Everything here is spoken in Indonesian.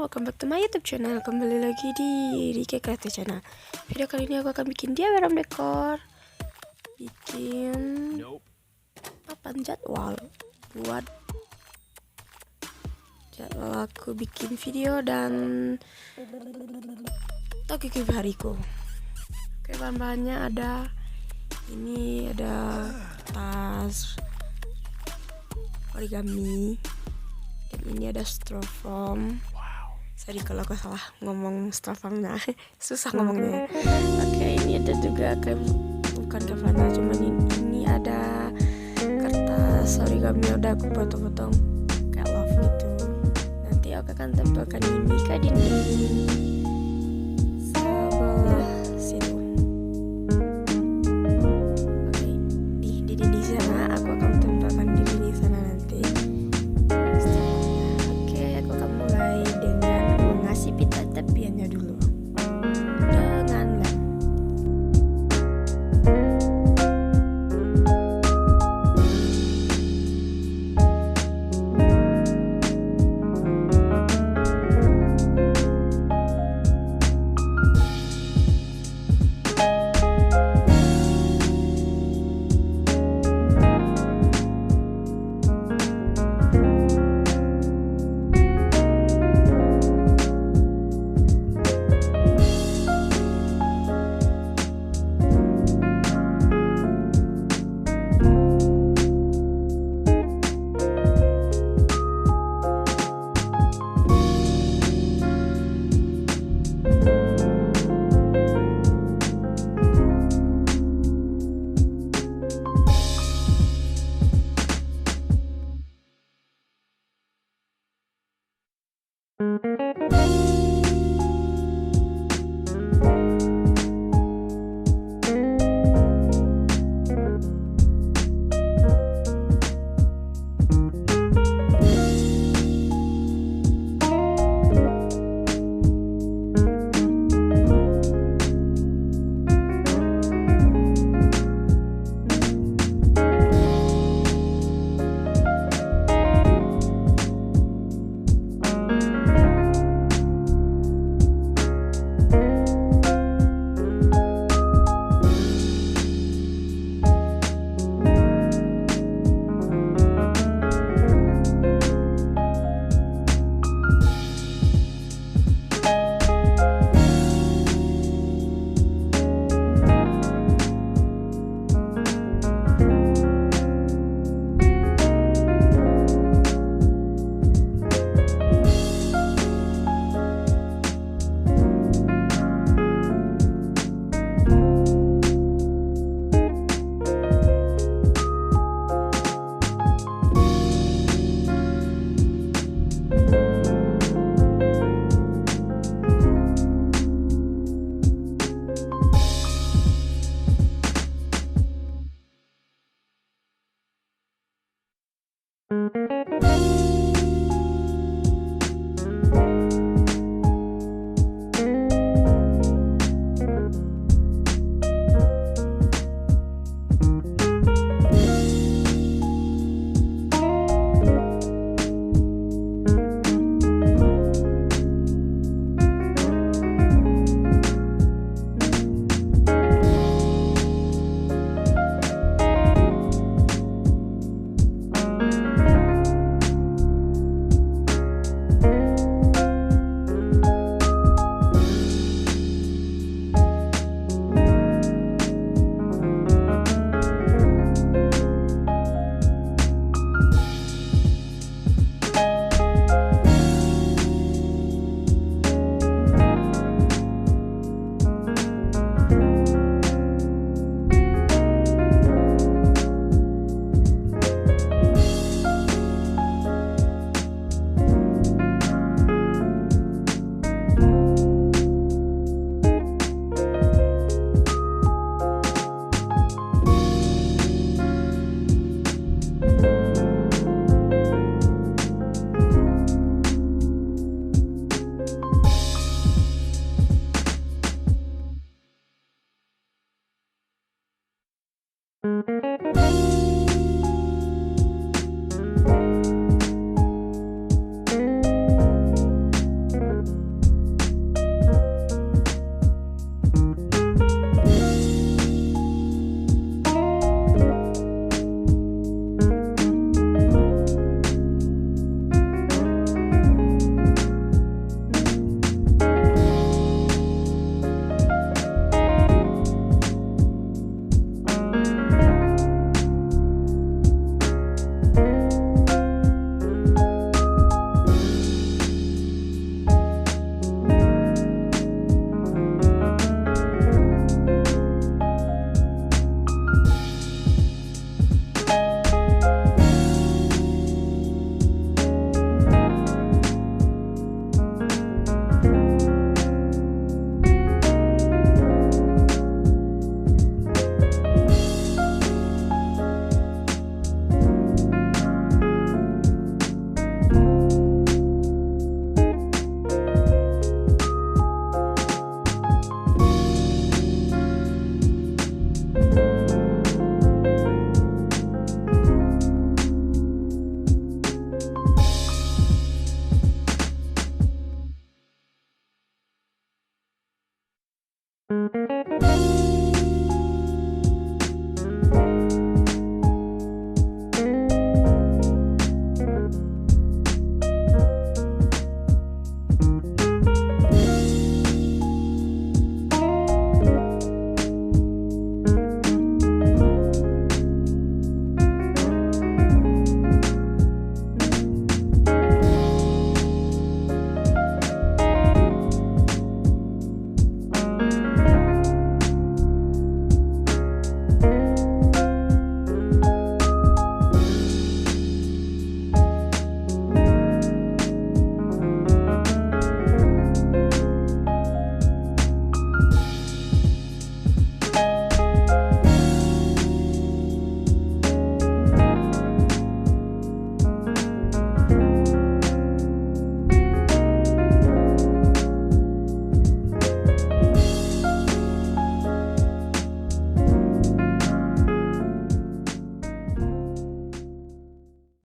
welcome back to my YouTube channel. Kembali lagi di Rike Creative Channel. Video kali ini aku akan bikin dia room decor. Bikin papan jadwal buat jadwal aku bikin video dan tagih hariku. Oke, bahan-bahannya ada ini, ada tas origami. Dan ini ada styrofoam. Sorry kalau aku salah ngomong styrofoamnya. Susah ngomongnya. Oke, ini ada juga bukan kemana, cuman ini ada kertas origami udah aku potong-potong kayak love gitu. Nanti aku akan tempelkan ini ke dinding sebelah situ. Oke, di dinding sana aku akan tempelkan di dinding sana nanti. Pita tepiannya dulu dengan lem.